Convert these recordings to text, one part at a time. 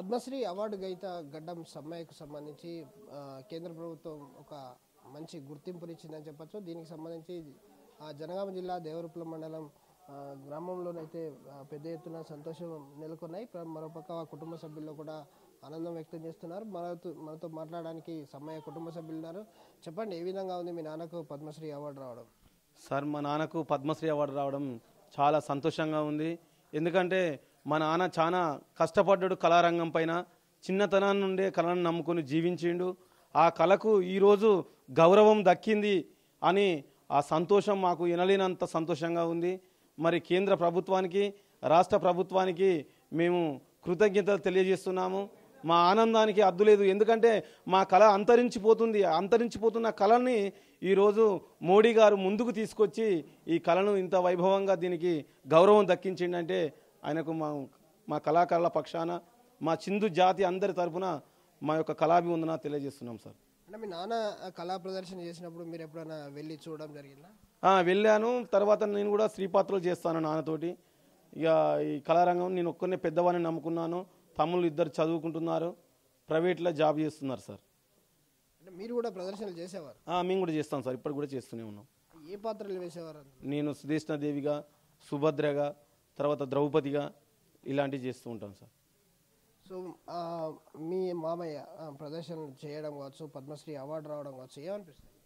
Padmashri award గైత గడ్డం సమ్మయ్యకు సంబంధించి కేంద్ర ప్రభుత్వం ఒక మంచి గుర్తింపునిచ్చిందని చెప్పొచ్చు. దీనికి సంబంధించి జనగామ జిల్లా దేవరూపల మండలం గ్రామంలోనైతే పెద్ద ఎత్తున సంతోషం నెలకొన్నాయి. మరోపక్క కుటుంబ సభ్యుల్లో కూడా ఆనందం వ్యక్తం చేస్తున్నారు. మనతో మాట్లాడడానికి సమ్మయ్య కుటుంబ సభ్యులు ఉన్నారు. చెప్పండి, ఏ విధంగా ఉంది మీ నాన్నకు పద్మశ్రీ అవార్డు రావడం? సార్, మా నాన్నకు పద్మశ్రీ అవార్డు రావడం చాలా సంతోషంగా ఉంది. ఎందుకంటే మా నాన్న చాలా కష్టపడ్డాడు కళారంగం పైన. చిన్నతనం నుండే కళను నమ్ముకొని జీవించిండు. ఆ కళకు ఈరోజు గౌరవం దక్కింది అని ఆ సంతోషం మాకు ఎనలేనంత సంతోషంగా ఉంది. మరి కేంద్ర ప్రభుత్వానికి, రాష్ట్ర ప్రభుత్వానికి మేము కృతజ్ఞతలు తెలియజేస్తున్నాము. మా ఆనందానికి అద్దు లేదు. ఎందుకంటే మా కళ అంతరించిపోతున్న కళని ఈరోజు మోడీ గారు ముందుకు తీసుకొచ్చి ఈ కళను ఇంత వైభవంగా దీనికి గౌరవం దక్కించిండంటే ఆయనకు మా కళాకారుల పక్షాన, మా చిందు జాతి అందరి తరఫున మా యొక్క కళాభివందన తెలియజేస్తున్నాం సార్. అంటే మీ నాన్న కళా ప్రదర్శన చేసినప్పుడు మీరు ఎప్పుడైనా వెళ్ళి చూడడం జరిగిందా? వెళ్ళాను. తర్వాత నేను కూడా శ్రీపాత్రలు చేస్తాను నాన్నతోటి. ఇక ఈ కళారంగం నేను ఒక్కనే పెద్దవాడిని నమ్ముకున్నాను. తమ్ముళ్ళు ఇద్దరు చదువుకుంటున్నారు, ప్రైవేట్లో జాబ్ చేస్తున్నారు సార్. అంటే మీరు కూడా ప్రదర్శనలు చేసేవారు? మేము కూడా చేస్తాం సార్, ఇప్పుడు కూడా చేస్తూనే ఉన్నాం. ఏ పాత్రలు వేసేవారు? నేను సుదేష్ణాదేవిగా, సుభద్రగా, తర్వాత ద్రౌపదిగా ఇలాంటివి చేస్తూ ఉంటాను సార్. సో మీ మామయ్య ప్రదర్శన చేయడం కావచ్చు, పద్మశ్రీ అవార్డు రావడం కావచ్చు, ఏమనిపిస్తుంది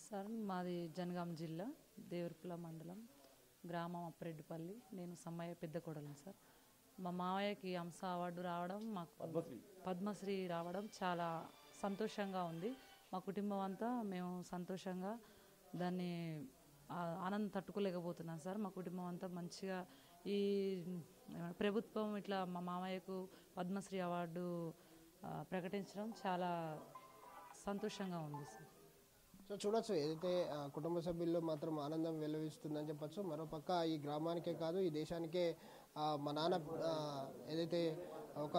సార్? మాది జనగాం జిల్లా దేవరూపల మండలం గ్రామం అప్రెడ్డిపల్లి. నేను సమ్మయ్య పెద్ద కొడలను సార్. మా మామయ్యకి అంశ అవార్డు రావడం, మాకు పద్మశ్రీ రావడం చాలా సంతోషంగా ఉంది. మా కుటుంబం అంతా మేము సంతోషంగా దాన్ని ఆనందం తట్టుకోలేకపోతున్నాం సార్. మా కుటుంబం అంతా మంచిగా ఈ ప్రభుత్వం ఇట్లా మా మామయ్యకు పద్మశ్రీ అవార్డు ప్రకటించడం చాలా సంతోషంగా ఉంది సార్. సో చూడొచ్చు, ఏదైతే కుటుంబ సభ్యుల్లో మాత్రం ఆనందం వెలువరిస్తుందని చెప్పచ్చు. మరోపక్క ఈ గ్రామానికే కాదు, ఈ దేశానికే మా నాన్న ఏదైతే ఒక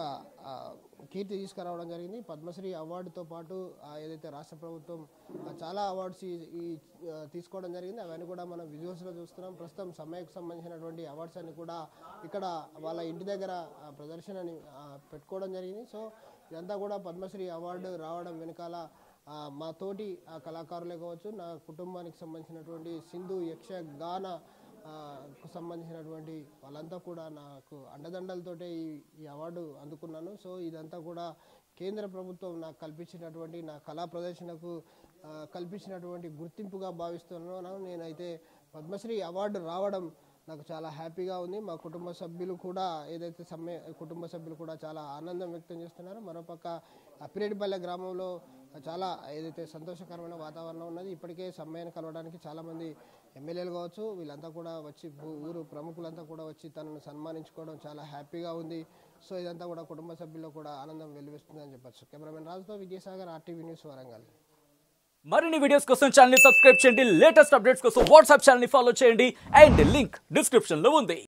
కీర్తి తీసుకురావడం జరిగింది. పద్మశ్రీ అవార్డుతో పాటు ఏదైతే రాష్ట్ర ప్రభుత్వం చాలా అవార్డ్స్ తీసుకోవడం జరిగింది. అవన్నీ కూడా మనం విజువల్స్లో చూస్తున్నాం. ప్రస్తుతం సమ్మయ్యకు సంబంధించినటువంటి అవార్డ్స్ అన్ని కూడా ఇక్కడ వాళ్ళ ఇంటి దగ్గర ప్రదర్శనని పెట్టుకోవడం జరిగింది. సో ఇదంతా కూడా పద్మశ్రీ అవార్డు రావడం వెనకాల మా తోటి కళాకారులే కావచ్చు, నా కుటుంబానికి సంబంధించినటువంటి సింధు యక్షగాన సంబంధించినటువంటి వాళ్ళంతా కూడా నాకు అండదండలతోటే ఈ అవార్డు అందుకున్నాను. సో ఇదంతా కూడా కేంద్ర ప్రభుత్వం నాకు కల్పించినటువంటి, నా కళా ప్రదర్శనకు కల్పించినటువంటి గుర్తింపుగా భావిస్తున్నాను. నేనైతే పద్మశ్రీ అవార్డు రావడం నాకు చాలా హ్యాపీగా ఉంది. మా కుటుంబ సభ్యులు కూడా కుటుంబ సభ్యులు కూడా చాలా ఆనందం వ్యక్తం చేస్తున్నారు. మరోపక్క అప్పిరెడ్డిపల్లె గ్రామంలో చాలా ఏదైతే సంతోషకరమైన వాతావరణం ఉన్నది. ఇప్పటికే సమ్మయ్యను కలవడానికి చాలామంది ఎమ్మెల్యేలు కావచ్చు, వీళ్ళంతా కూడా వచ్చి, ఊరు ప్రముఖులంతా కూడా వచ్చి తనను సన్మానించుకోవడం చాలా హ్యాపీగా ఉంది. సో ఇదంతా కూడా కుటుంబ సభ్యుల్లో కూడా ఆనందం వెలువరిస్తుందని చెప్పచ్చు. కెమెరామెన్ రాజుతో విజయసాగర్, RTV న్యూస్, వరంగల్. మరిన్ని వీడియోస్ కోసం ఛానల్ ని సబ్స్క్రైబ్ చేయండి. లేటెస్ట్ అప్డేట్స్ కోసం వాట్సాప్ ఛానల్ ని ఫాలో చేయండి. అండ్ లింక్ డిస్క్రిప్షన్ లో ఉంది.